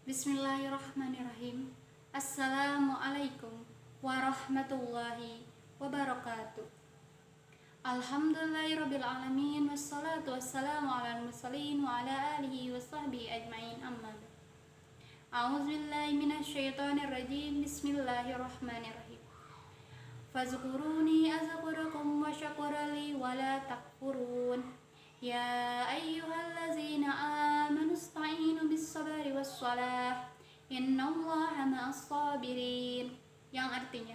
Bismillahirrahmanirrahim. Assalamualaikum warahmatullahi wabarakatuh. Alhamdulillahirrabbilalamin. Wassalatu wassalamu ala al-mursalin wa ala alihi wa sahbihi ajma'in, amma ba'd. A'udzubillahi minasyaitonir rajim. Bismillahirrahmanirrahim. Fazkuruni azkurakum wa syakurali wa la takfurun. Ya ayyuhallazina amanu ista'inu bis-sabri was-salah. Innallaha ma'as sabirin. Yang artinya,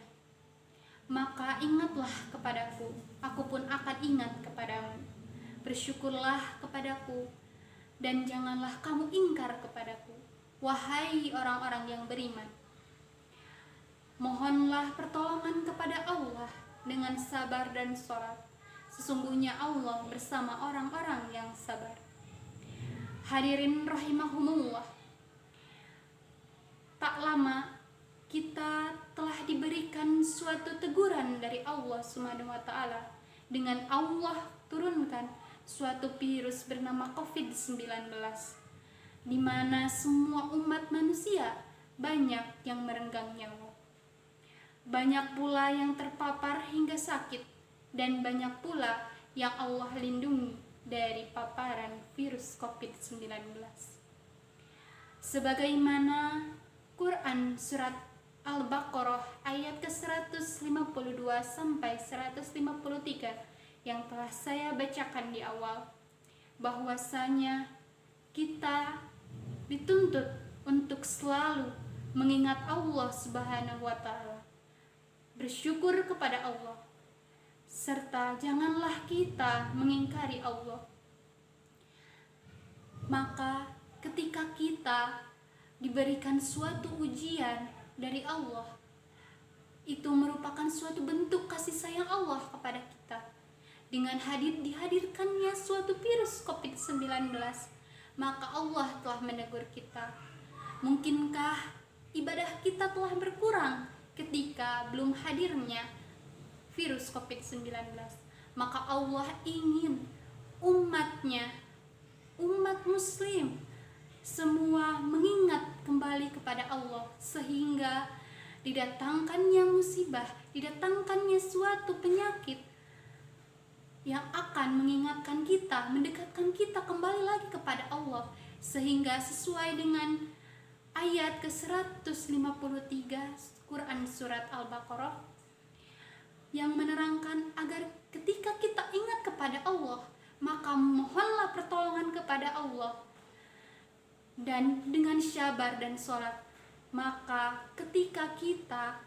maka ingatlah kepadaku, aku pun akan ingat kepadamu. Bersyukurlah kepadaku, dan janganlah kamu ingkar kepadaku, wahai orang-orang yang beriman. Mohonlah pertolongan kepada Allah dengan sabar dan sholat. Sesungguhnya Allah bersama orang-orang yang sabar. Hadirin rahimahumullah, tak lama kita telah diberikan suatu teguran dari Allah Subhanahu wa Ta'ala dengan Allah turunkan suatu virus bernama COVID-19, di mana semua umat manusia banyak yang merenggang nyawa. Banyak pula yang terpapar hingga sakit, dan banyak pula yang Allah lindungi dari paparan virus COVID-19. Sebagaimana Quran surat Al-Baqarah ayat ke-152 sampai 153 yang telah saya bacakan di awal, bahwasanya kita dituntut untuk selalu mengingat Allah Subhanahu wa Ta'ala, bersyukur kepada Allah, serta janganlah kita mengingkari Allah. Maka ketika kita diberikan suatu ujian dari Allah, itu merupakan suatu bentuk kasih sayang Allah kepada kita. Dengan dihadirkannya suatu virus COVID-19, maka Allah telah menegur kita. Mungkinkah ibadah kita telah berkurang ketika belum hadirnya virus COVID-19? Maka Allah ingin umatnya, umat muslim semua mengingat kembali kepada Allah, sehingga didatangkannya musibah, didatangkannya suatu penyakit yang akan mengingatkan kita, mendekatkan kita kembali lagi kepada Allah, sehingga sesuai dengan ayat ke-153 Quran surat Al-Baqarah yang menerangkan agar ketika kita ingat kepada Allah, maka mohonlah pertolongan kepada Allah, dan dengan sabar dan sholat. Maka ketika kita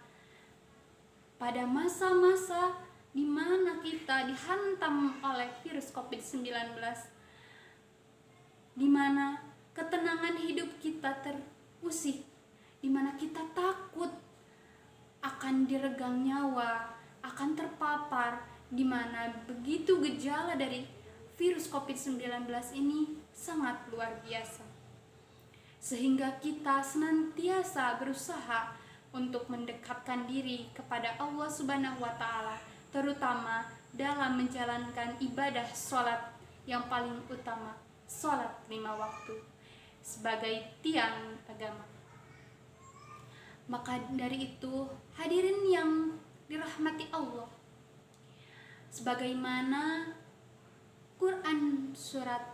pada masa-masa di mana kita dihantam oleh virus COVID-19, di mana ketenangan hidup kita terusik, di mana kita takut akan diregang nyawa, akan terpapar, di mana begitu gejala dari virus COVID-19 ini sangat luar biasa, sehingga kita senantiasa berusaha untuk mendekatkan diri kepada Allah Subhanahu wa Ta'ala, terutama dalam menjalankan ibadah sholat yang paling utama, sholat 5 waktu sebagai tiang agama. Maka dari itu, hadirin yang dirahmati Allah, sebagaimana Quran surat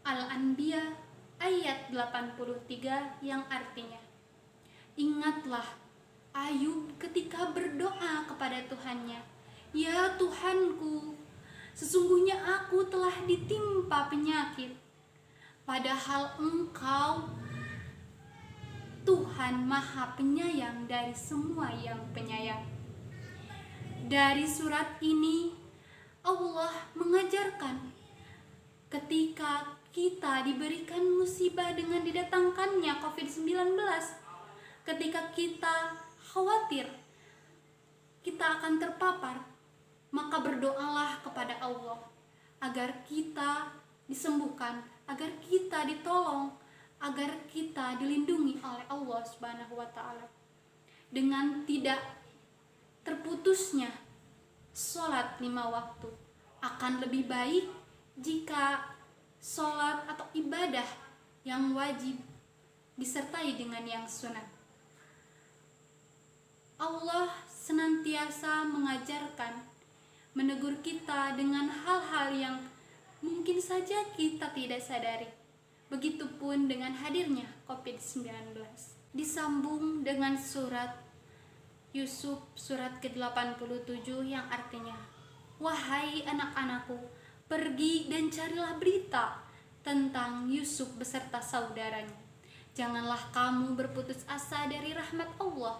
Al-Anbiya ayat 83 yang artinya, ingatlah Ayub ketika berdoa kepada Tuhannya, ya Tuhanku, sesungguhnya aku telah ditimpa penyakit, padahal Engkau Tuhan Maha Penyayang dari semua yang penyayang. Dari surat ini Allah mengajarkan ketika kita diberikan musibah dengan didatangkannya COVID-19, ketika kita khawatir kita akan terpapar, maka berdoalah kepada Allah agar kita disembuhkan, agar kita ditolong, agar kita dilindungi oleh Allah Subhanahu wa Ta'ala. Dengan tidak terputusnya sholat 5 waktu, akan lebih baik jika sholat atau ibadah yang wajib disertai dengan yang sunat. Allah senantiasa mengajarkan, menegur kita dengan hal-hal yang mungkin saja kita tidak sadari. Begitupun dengan hadirnya COVID-19. Disambung dengan surat Yusuf surat ke-87 yang artinya, "Wahai anak-anakku, pergi dan carilah berita tentang Yusuf beserta saudaranya. Janganlah kamu berputus asa dari rahmat Allah.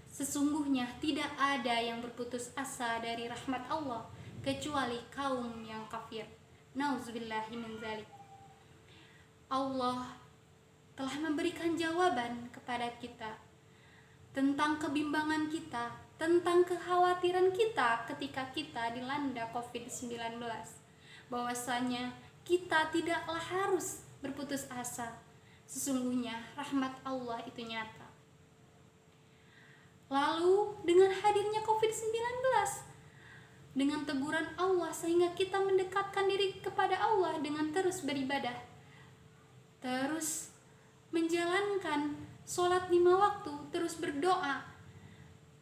Sesungguhnya tidak ada yang berputus asa dari rahmat Allah kecuali kaum yang kafir." Nauzubillahi min dzalik. Allah telah memberikan jawaban kepada kita tentang kebimbangan kita, tentang kekhawatiran kita ketika kita dilanda COVID-19. Bahwasanya kita tidaklah harus berputus asa. Sesungguhnya rahmat Allah itu nyata. Lalu dengan hadirnya COVID-19, dengan teguran Allah sehingga kita mendekatkan diri kepada Allah dengan terus beribadah, terus menjalankan sholat 5 waktu, terus berdoa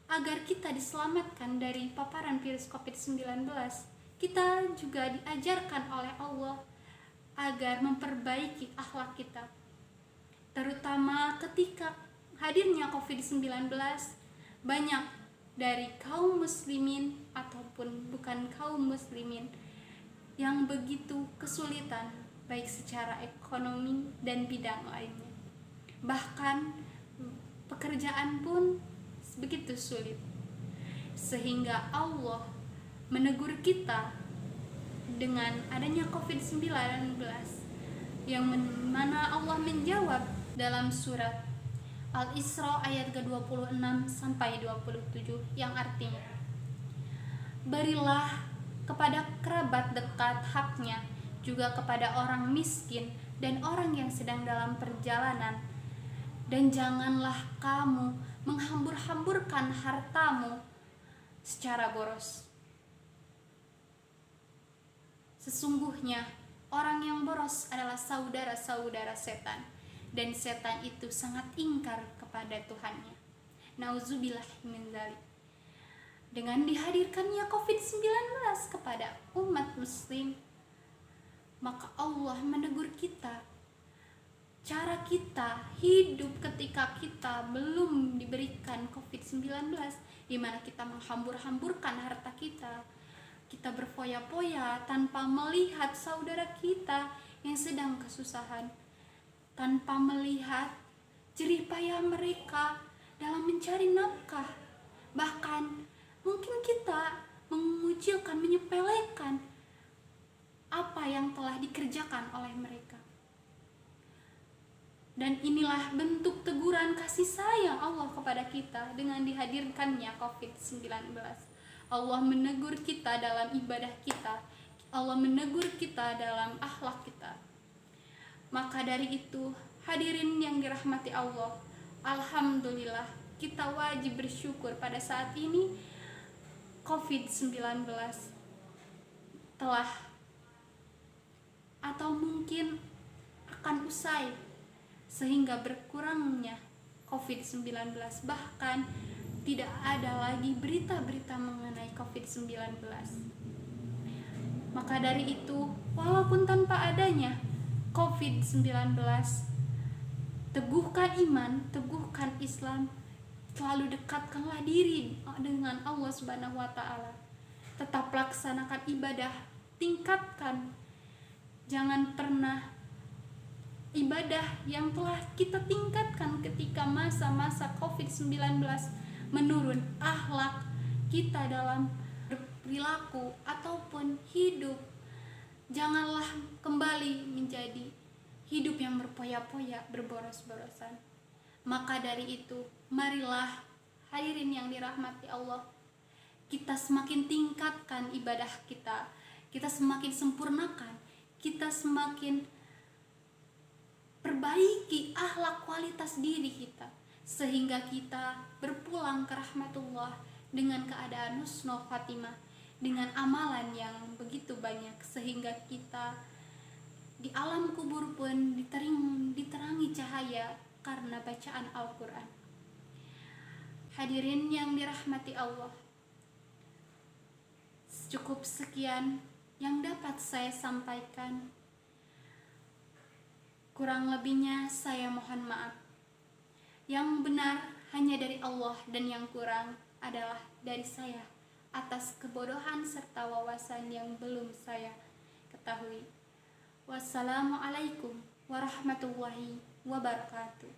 agar kita diselamatkan dari paparan virus COVID-19. Kita juga diajarkan oleh Allah agar memperbaiki akhlak kita, terutama ketika hadirnya COVID-19. Banyak dari kaum muslimin ataupun bukan kaum muslimin yang begitu kesulitan, baik secara ekonomi dan bidang lainnya. Bahkan pekerjaan pun begitu sulit, sehingga Allah menegur kita dengan adanya COVID-19, yang mana Allah menjawab dalam surat Al-Isra ayat ke-26 sampai 27 yang artinya, "Berilah kepada kerabat dekat haknya, juga kepada orang miskin dan orang yang sedang dalam perjalanan, dan janganlah kamu menghambur-hamburkan hartamu secara boros. Sesungguhnya orang yang boros adalah saudara-saudara setan, dan setan itu sangat ingkar kepada Tuhannya." Nauzubillah min dzalik. Dengan dihadirkannya COVID-19 kepada umat muslim, maka Allah menegur kita, cara kita hidup ketika kita belum diberikan COVID-19, di mana kita menghambur-hamburkan harta kita, kita berfoya-foya tanpa melihat saudara kita yang sedang kesusahan, tanpa melihat jerih payah mereka dalam mencari nafkah. Bahkan mungkin kita mengucilkan, menyepelekan apa yang telah dikerjakan oleh mereka. Dan inilah bentuk teguran kasih sayang Allah kepada kita dengan dihadirkannya COVID-19. Allah menegur kita dalam ibadah kita, Allah menegur kita dalam akhlak kita. Maka dari itu, hadirin yang dirahmati Allah, alhamdulillah kita wajib bersyukur pada saat ini COVID-19 telah atau mungkin akan usai, sehingga berkurangnya COVID-19. Bahkan tidak ada lagi berita-berita mengenai COVID-19. Maka dari itu, walaupun tanpa adanya COVID-19, teguhkan iman, teguhkan Islam, selalu dekatkanlah diri dengan Allah Subhanahu wa Ta'ala. Tetap laksanakan ibadah, tingkatkan. Jangan pernah ibadah yang telah kita tingkatkan ketika masa-masa COVID-19 menurun, akhlak kita dalam berperilaku ataupun hidup, janganlah kembali menjadi hidup yang berpoya-poya, berboros-borosan. Maka dari itu, marilah hadirin yang dirahmati Allah, kita semakin tingkatkan ibadah kita, kita semakin sempurnakan, kita semakin perbaiki akhlak kualitas diri kita, sehingga kita berpulang ke rahmatullah dengan keadaan husnul khatimah, dengan amalan yang begitu banyak, sehingga kita di alam kubur pun diterangi cahaya karena bacaan Al-Quran. Hadirin yang dirahmati Allah, cukup sekian yang dapat saya sampaikan. Kurang lebihnya saya mohon maaf. Yang benar hanya dari Allah dan yang kurang adalah dari saya atas kebodohan serta wawasan yang belum saya ketahui. Wassalamualaikum warahmatullahi wabarakatuh.